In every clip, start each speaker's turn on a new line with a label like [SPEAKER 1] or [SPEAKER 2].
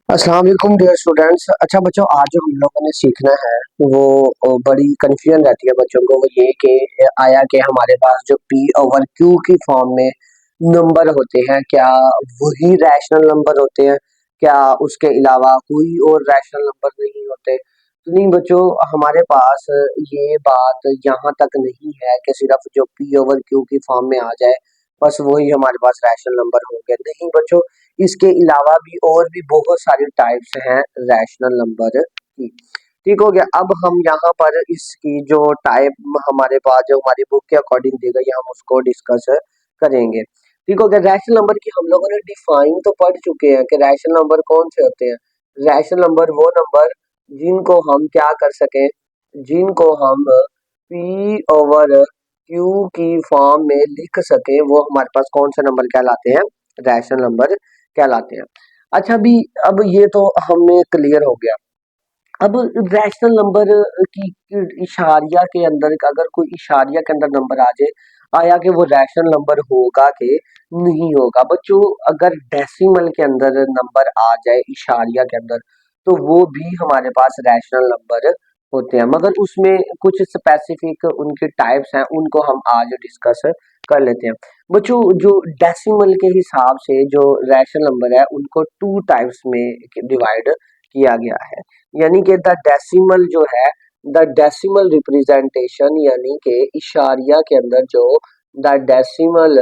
[SPEAKER 1] अस्सलाम वालेकुम dear students. अच्छा बच्चों, आज जो हम लोगों ने सीखना है वो बड़ी कन्फ्यूजन रहती है बच्चों को। वो ये कि आया कि हमारे पास जो पी ओवर क्यू की फॉर्म में नंबर होते हैं, क्या वही रैशनल नंबर होते हैं? क्या उसके अलावा कोई और रैशनल नंबर नहीं होते? तो नहीं बच्चों, हमारे पास ये बात यहाँ तक नहीं है कि सिर्फ जो पी ओवर क्यू की फॉर्म में आ जाए बस वही हमारे पास रैशनल नंबर होंगे। नहीं बच्चों, इसके अलावा भी और भी बहुत सारी टाइप्स हैं रैशनल नंबर की। ठीक हो गया। अब हम यहाँ पर इसकी जो टाइप हमारे पास जो हमारी बुक के अकॉर्डिंग दी गई है हम उसको डिस्कस करेंगे। ठीक हो गया। रैशनल नंबर की हम लोगों ने डिफाइन तो पढ़ चुके हैं कि रैशनल नंबर कौन से होते हैं। रैशनल नंबर वो नंबर जिनको हम क्या कर सकें, जिनको हम पी ओवर क्यू की फॉर्म में लिख सके, वो हमारे पास कौन से नंबर कहलाते हैं? रैशनल नंबर कहलाते हैं। अच्छा अभी अब ये तो हमें क्लियर हो गया। अब रैशनल नंबर की इशारिया के अंदर अगर कोई इशारिया के अंदर नंबर आ जाए, आया कि वो रैशनल नंबर होगा कि नहीं होगा? बच्चों, अगर डेसिमल के अंदर नंबर आ जाए इशारिया के अंदर तो वो भी हमारे पास रैशनल नंबर होते हैं, मगर उसमें कुछ स्पेसिफिक उनके टाइप्स हैं, उनको हम आज डिस्कस कर लेते हैं। बच्चों, जो डेसिमल के हिसाब से जो रैशनल नंबर है उनको टू टाइप्स में डिवाइड किया गया है। यानी कि द डेसिमल जो है, द डेसिमल रिप्रेजेंटेशन, यानी कि इशारिया के अंदर जो the decimal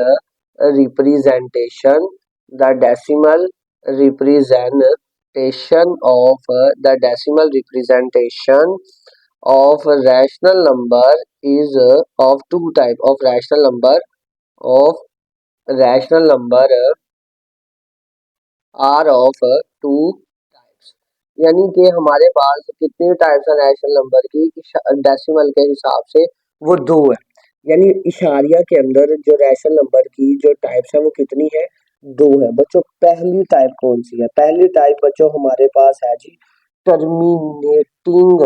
[SPEAKER 1] representation, the decimal representation of the decimal representation of rational number is of two type of rational number are of two types। यानी कि हमारे पास कितने टाइप्स हैं रैशनल नंबर की डेसिमल के हिसाब से? वो दो है। यानी इशारिया के अंदर जो रैशनल नंबर की जो टाइप्स है वो कितनी है? दो है। बच्चों, पहली टाइप कौन सी है? पहली टाइप बच्चों हमारे पास है जी टर्मिनेटिंग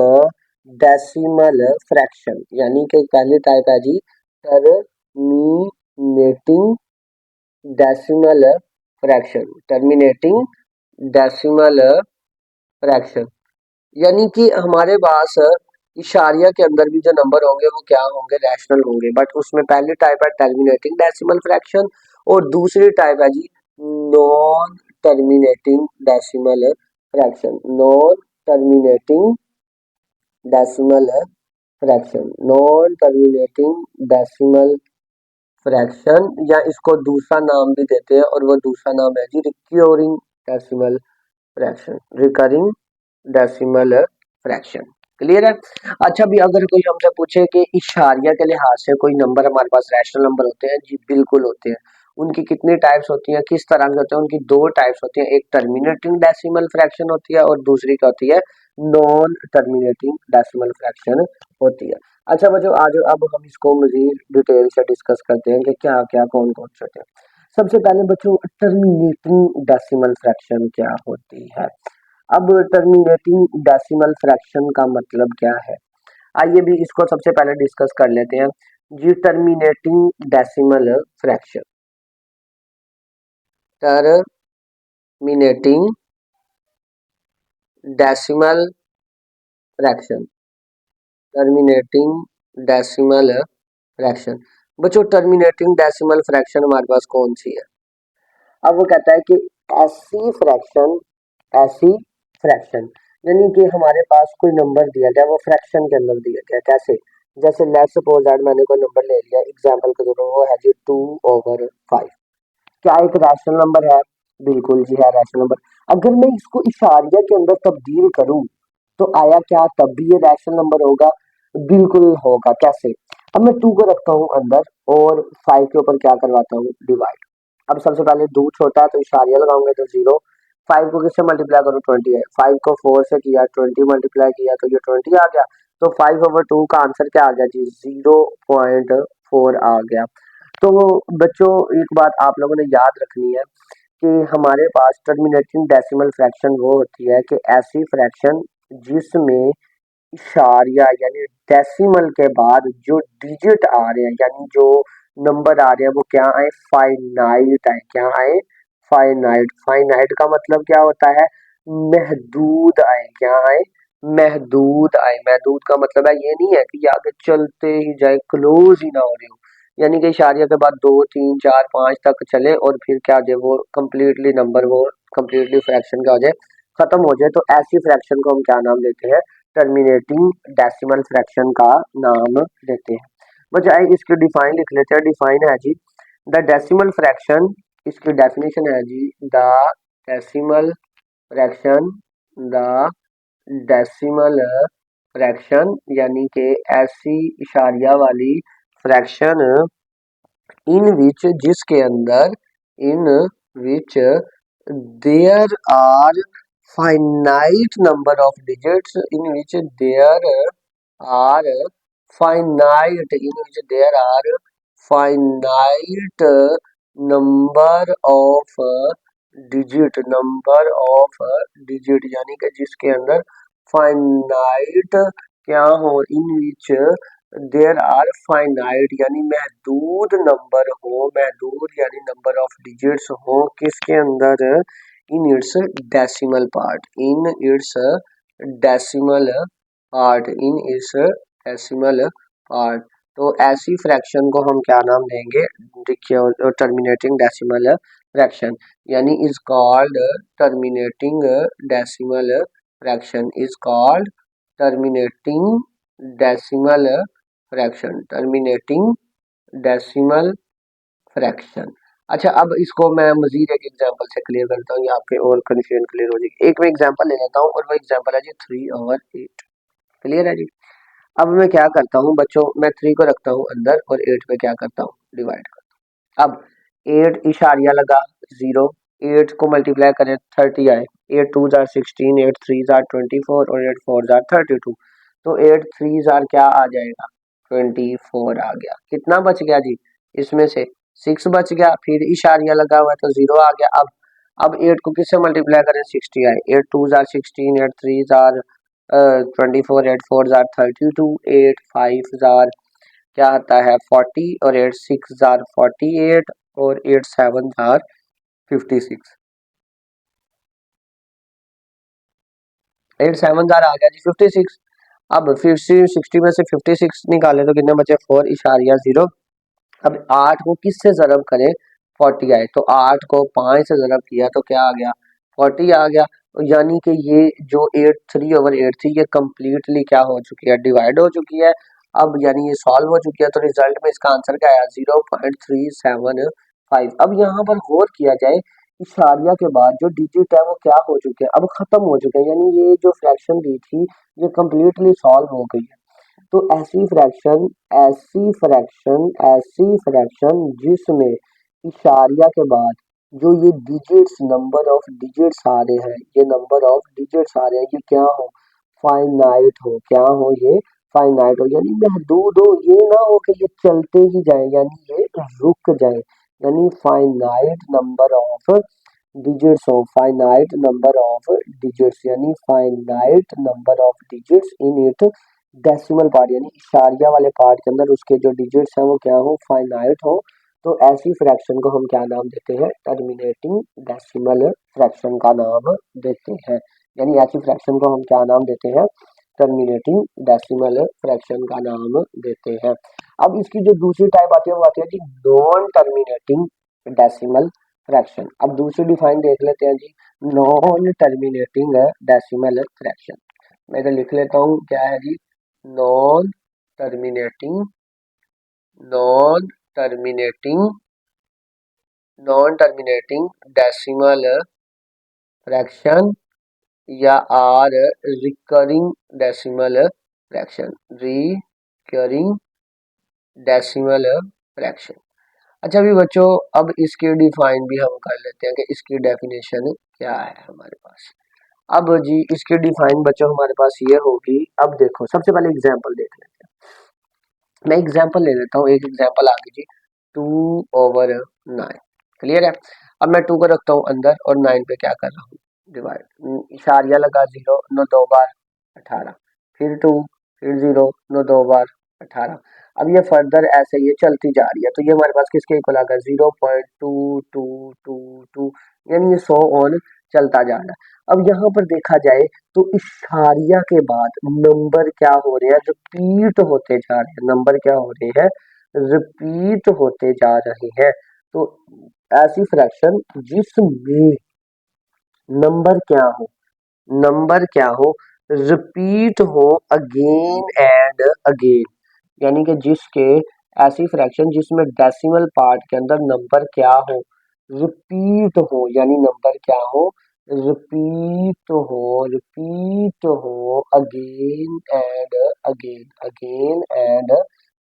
[SPEAKER 1] डेसिमल फ्रैक्शन। यानी कि पहली टाइप है जी terminating decimal fraction. Terminating decimal fraction यानी कि हमारे पास इशारिया के अंदर भी जो नंबर होंगे वो क्या होंगे? रैशनल होंगे। बट उसमें पहली टाइप है टर्मिनेटिंग डेसिमल फ्रैक्शन और दूसरी टाइप है जी non terminating decimal fraction. Non terminating decimal fraction. Non terminating decimal fraction, या इसको दूसरा नाम भी देते हैं और वो दूसरा नाम है जी recurring decimal fraction. Recurring decimal fraction. Clear है? अच्छा भी अगर कोई हमसे पूछे कि इशारिया के लिहाज से कोई नंबर हमारे पास रैशनल नंबर होते हैं? जी बिल्कुल होते हैं। उनकी कितनी टाइप्स होती हैं, किस तरह के होते हैं? उनकी दो टाइप्स होती हैं। एक टर्मिनेटिंग डेसिमल फ्रैक्शन होती है और दूसरी क्या होती है? नॉन टर्मिनेटिंग डेसिमल फ्रैक्शन होती है। अच्छा बच्चों, आज अब हम इसको मजीद डिटेल से डिस्कस करते हैं कि क्या क्या कौन कौन से होते हैं। सबसे पहले बच्चों, टर्मिनेटिंग डेसिमल फ्रैक्शन क्या होती है? अब टर्मिनेटिंग डेसिमल फ्रैक्शन का मतलब क्या है? आइए भी इसको सबसे पहले डिस्कस कर लेते हैं। जी terminating decimal fraction. Terminating decimal fraction. Terminating decimal fraction. बच्चों, टर्मिनेटिंग डेसिमल फ्रैक्शन हमारे पास कौन सी है? अब वो कहता है कि ऐसी फ्रैक्शन, ऐसी फ्रैक्शन यानी कि हमारे पास कोई नंबर दिया गया, वो फ्रैक्शन के अंदर दिया गया। कैसे? जैसे लेट्स सपोज दैट मैंने कोई नंबर ले लिया, एग्जांपल के तौर पर वो है जी 2/5। क्या एक रैशनल नंबर है? बिल्कुल जी है रैशनल नंबर। अगर मैं इसको इशारिया के अंदर तब्दील करूं तो आया क्या तब भी ये रैशनल नंबर होगा? बिल्कुल होगा। कैसे? अब मैं 2 को रखता हूं अंदर और 5 के ऊपर क्या करवाता हूं? डिवाइड। अब सबसे पहले 2 छोटा है तो इशारिया लगाऊंगे तो 0। 5 को किससे मल्टीप्लाई करूं? 20 है। 5 को 4 से किया, 20 मल्टीप्लाई किया तो ये 20 आ गया। तो 5/2 का आंसर क्या आ गया जी? 0.4 आ गया। तो बच्चों, एक बात आप लोगों ने याद रखनी है कि हमारे पास टर्मिनेटिंग डेसिमल फ्रैक्शन वो होती है कि ऐसी फ्रैक्शन जिसमें इशारिया यानी डेसिमल के बाद जो डिजिट आ रहे हैं, यानी जो नंबर आ रहे हैं वो क्या आए? फाइनाइट आए। क्या आए? फाइनाइट। फाइनाइट का मतलब क्या होता है? महदूद आए, क्या आए, महदूद आए। महदूद का मतलब है ये नहीं है कि ये आगे चलते ही जाए, क्लोज ही ना हो रही हो, यानी कि इशारिया के बाद 2 3 4 5 तक चले और फिर क्या दे वो कंप्लीटली नंबर, वो कंप्लीटली फ्रैक्शन क्या हो जाए, खत्म हो जाए। तो ऐसी फ्रैक्शन को हम क्या नाम देते हैं, टर्मिनेटिंग डेसिमल फ्रैक्शन का नाम देते हैं। बजाय इसकी डिफाइन लिख लेते हैं। डिफाइन है जी, द डेसिमल फ्रैक्शन, इसकी डेफिनेशन है जी, the decimal fraction, the decimal fraction यानी कि ऐसी इशारिया वाली फ्रैक्शन इन विच, जिसके अंदर, in which there are finite number of digits, in which there are finite, in which there are finite number of digit, number of digit यानी कि जिसके अंदर फाइनाइट क्या हो, in which there are finite यानी महदूद नंबर हो, महदूद यानी नंबर ऑफ डिजिट्स हो, किसके अंदर, in its decimal part, in its decimal part, in its decimal part. तो ऐसी फ्रैक्शन को हम क्या नाम देंगे, देखिए, टर्मिनेटिंग डेसिमल फ्रैक्शन, यानी is called terminating decimal fraction, is called terminating decimal fraction, terminating decimal fraction. अच्छा, अब इसको मैं मजीद एक एग्जांपल से क्लियर करता हूँ, ये आपके और कंफ्यूजन क्लियर हो जाएगी। एक मैं एग्जांपल ले लेता हूँ और वो एग्जांपल है जी 3/8। क्लियर है जी। अब मैं क्या करता हूँ बच्चों, मैं 3 को रखता हूँ अंदर और 8 पे क्या करता हूँ, डिवाइड करता हूँ। अब 8 इशारिया लगा 0, 8 को मल्टीप्लाई करें 30 आए, 8 2 जार 16, 8 3 जार 24 और 8 4 जार 32। तो 8 3 जार क्या आ जाएगा, 24 आ गया। कितना बच गया जी, इसमें से 6 बच गया, फिर इशारिया लगा हुआ है तो 0 आ गया। अब 8 को किससे मल्टीप्लाई करें, 60 आए, 8 2 जार 16, 8 3 जार 24, 8 4 जार 32, 8 5 जार क्या आता है 40 और 8 6 जार 48 और 8 7 जार 56, 8 7 जार आ गया जी 56। अब 60 में से 56 निकाले तो कितने बचे, 4 इशारिया 0। अब 8 को किससे ज़रब करें, 40 आए, तो 8 को 5 से ज़रब किया तो क्या आ गया, 40 आ गया। तो यानी कि ये जो 8 3/8 थी ये कम्प्लीटली क्या हो चुकी है, डिवाइड हो चुकी है। अब यानी ये सॉल्व हो चुकी है, तो रिजल्ट में इसका आंसर क्या आया, 0.375। अब यहाँ पर गौर किया जाए, इशारिया के बाद जो डिजिट है वो क्या हो चुके हैं, अब खत्म हो चुके हैं, यानी ये जो फ्रैक्शन दी थी ये कम्प्लीटली सॉल्व हो गई है। तो ऐसी फ्रैक्शन जिसमें इशारिया के बाद जो ये डिजिट्स, नंबर ऑफ डिजिट्स आ रहे हैं, ये नंबर ऑफ डिजिट्स आ रहे हैं, ये क्या हो, फाइनाइट हो, क्या हो, ये फाइनाइट हो यानी महदूद हो, ये ना हो कि ये चलते ही जाए यानी ये रुक जाए, यानी फाइनाइट नंबर ऑफ डिजिट्स हो, फाइनाइट नंबर ऑफ डिजिट्स यानी finite number of digits in it decimal part, यानी इशारिया वाले पार्ट के अंदर उसके जो डिजिट्स हैं वो क्या हो, फाइनाइट हो। तो ऐसी फ्रैक्शन को हम क्या नाम देते हैं, टर्मिनेटिंग डेसिमल फ्रैक्शन का नाम देते हैं। यानी ऐसी फ्रैक्शन को हम क्या नाम देते हैं, टर्मिनेटिंग डेसिमल फ्रैक्शन का नाम देते हैं। अब इसकी जो दूसरी टाइप आती है वो आती है जी नॉन टर्मिनेटिंग डेसिमल फ्रैक्शन। अब दूसरी डिफाइन देख लेते हैं जी, नॉन टर्मिनेटिंग डेसिमल फ्रैक्शन। मैं इधर लिख लेता हूँ, क्या है जी, non terminating, non terminating, non terminating decimal fraction या or recurring decimal fraction, recurring decimal fraction. अच्छा भी बच्चों, अब इसकी डिफाइन भी हम कर लेते हैं कि इसकी डेफिनेशन क्या है हमारे पास। अब जी इसकी डिफाइन बच्चों हमारे पास ये होगी। अब देखो सबसे पहले एग्जांपल देख लेते हैं। मैं एग्जांपल ले लेता हूँ, एक एग्जांपल आ गई जी 2/9। क्लियर है। अब मैं 2 को रखता हूँ अंदर और 9 पे क्या कर रहा हूँ, डिवाइड, इशारिया लगा 0, 9 2 बार 18, फिर 2, फिर 0, 9 2 बार 18। अब ये फर्दर ऐसे ये चलती जा रही है, तो ये हमारे पास किसके इक्वल आ गया, 0.2222, यानी ये 100 ऑन चलता जा रहा है। अब यहाँ पर देखा जाए तो इशारिया के बाद नंबर क्या हो रहे हैं, रिपीट होते जा रहे हैं, नंबर क्या हो रहे हैं, रिपीट होते जा रहे हैं। तो ऐसी फ्रैक्शन जिसमें नंबर क्या हो, नंबर क्या हो, रिपीट हो अगेन एंड अगेन, यानी कि जिसके ऐसी फ्रैक्शन जिसमें डेसिमल पार्ट के अंदर नंबर क्या हो, रिपीट हो, यानी नंबर क्या हो, रिपीट हो, रिपीट हो again and again, again and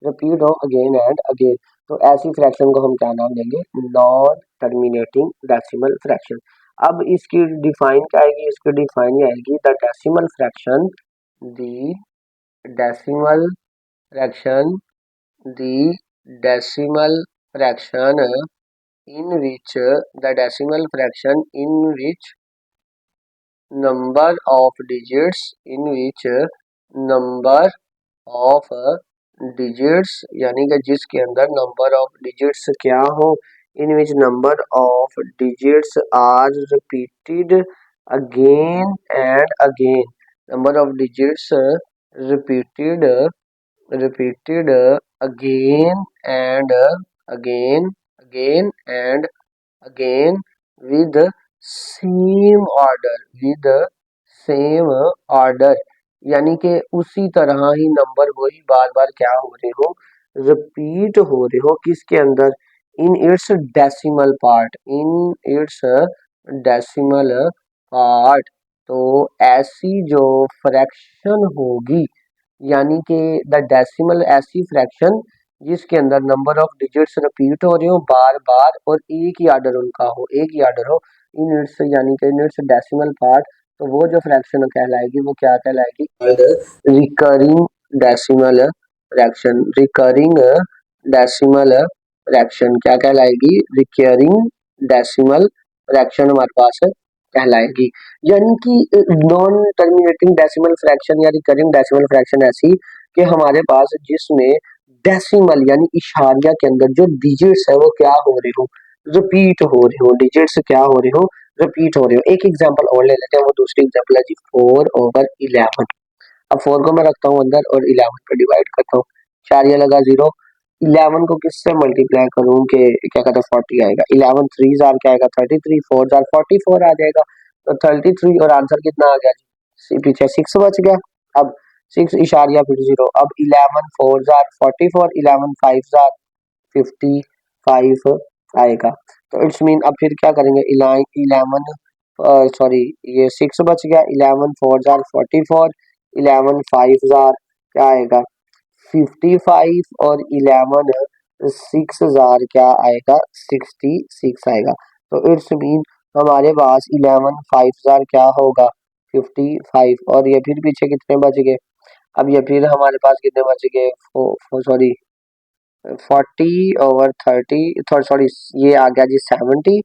[SPEAKER 1] repeat हो अगेन एंड अगेन। तो ऐसी फ्रैक्शन को हम क्या नाम देंगे, नॉन टर्मिनेटिंग डेसिमल फ्रैक्शन। अब इसकी डिफाइन क्या आएगी, इसकी डिफाइन ये आएगी, the decimal fraction, the decimal fraction, the decimal fraction in which the decimal fraction in which number of digits, in which number of digits, यानी कि जिसके अंदर number of digits क्या हो, in which number of digits are repeated again and again, number of digits repeated repeated again and again, again and again with same order, with same order, यानी कि उसी तरह ही नंबर वही बार बार क्या हो रहे हो, रिपीट हो रहे हो, किसके अंदर, in its decimal part, in its decimal part. तो ऐसी जो फ्रैक्शन होगी, यानी कि द डेसिमल ऐसी फ्रैक्शन जिसके अंदर नंबर ऑफ डिजिट्स रिपीट हो रहे हो बार बार और एक ही आर्डर उनका हो, एक ही आर्डर हो, इन इट्स यानी कि इन इट्स डेसिमल पार्ट। तो वो जो फ्रैक्शन कहलाएगी वो क्या कहलाएगी, recurring decimal fraction, recurring decimal fraction क्या कहलाएगी, रिकरिंग डेसिमल फ्रैक्शन हमारे पास कहलाएगी। यानी कि नॉन टर्मिनेटिंग डेसिमल फ्रैक्शन या रिकरिंग डेसिमल फ्रैक्शन ऐसी कि हमारे पास जिसमें डेसिमल यानी इशारिया के अंदर जो डिजिट्स है वो क्या हो रहे हो, रिपीट हो रहे हो, डिजिट्स क्या हो रहे हो, रिपीट हो रहे हो। एक एग्जांपल और ले लेते हैं, वो दूसरी एग्जांपल है जी 4/11। अब 4 को मैं रखता हूँ अंदर और 11 को डिवाइड करता हूँ, 4 ये लगा 0, 11 को किससे मल्टीप्लाई करूं कि क्या कहता है 40 आएगा, 11 3 जार क्या आएगा 33, 4 जार 44 आ जाएगा। तो 33 और आंसर कितना आ गया जी, पीछे 6 बच गया। अब 6 इशारिया फिर 0, अब 11 4 जार 44, 11 5 जार 55 आएगा। तो इट्स मीन अब फिर क्या करेंगे, 11 सॉरी ये 6 बच गया, 11 4 जार 44, 11 5 जार क्या आएगा 55 और 11 6 जार क्या आएगा 66 आएगा। तो इट्स मीन हमारे पास 11 5 जार क्या होगा 55, और ये फिर पीछे कितने बच गए, अब ये फिर हमारे पास कितने बच गए, सॉरी 40/30, सॉरी ये आ गया जी 70,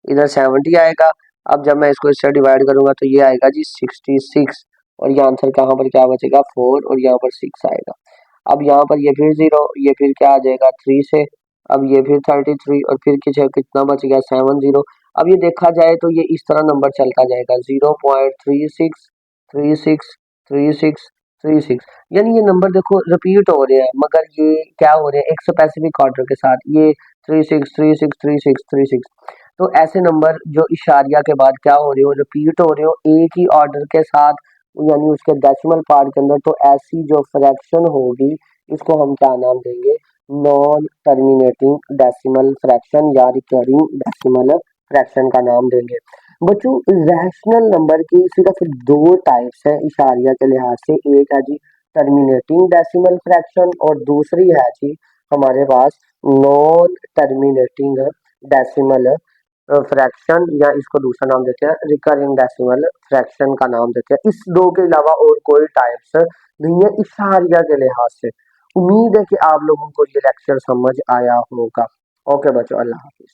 [SPEAKER 1] इधर 70 आएगा। अब जब मैं इसको इससे डिवाइड करूंगा तो ये आएगा जी 66, और ये आंसर कहाँ पर क्या बचेगा 4 और यहाँ पर 6 आएगा। अब यहाँ पर ये फिर 0, ये फिर क्या आ जाएगा 3 से, अब ये फिर 33 और फिर कितना बच गया 70। अब ये देखा जाए तो ये इस तरह नंबर चलता जाएगा 0.36 36 36 36, यानी ये नंबर देखो रिपीट हो रहे हैं मगर ये क्या हो रहे हैं एक स्पेसिफिक ऑर्डर के साथ, ये 36 36 36 36। तो ऐसे नंबर जो इशारिया के बाद क्या हो रहे हो, रिपीट हो रहे हो एक ही ऑर्डर के साथ, यानी उसके डेसिमल पार्ट के अंदर, तो ऐसी जो फ्रैक्शन होगी इसको हम क्या नाम देंगे, नॉन टर्मिनेटिंग डेसिमल फ्रैक्शन या रिकरिंग डेसिमल फ्रैक्शन का नाम देंगे। बच्चों रैशनल नंबर की सिर्फ दो टाइप्स है इशारिया के लिहाज से, एक है जी टर्मिनेटिंग डेसिमल फ्रैक्शन और दूसरी है जी हमारे पास नॉन टर्मिनेटिंग डेसिमल फ्रैक्शन, या इसको दूसरा नाम देते हैं रिकरिंग डेसिमल फ्रैक्शन का नाम देते हैं। इस दो के अलावा और कोई टाइप्स नहीं है इशारिया के लिहाज से। उम्मीद है कि आप लोगों को ये लेक्चर समझ आया होगा। ओके बच्चों, अल्लाह हाफिज।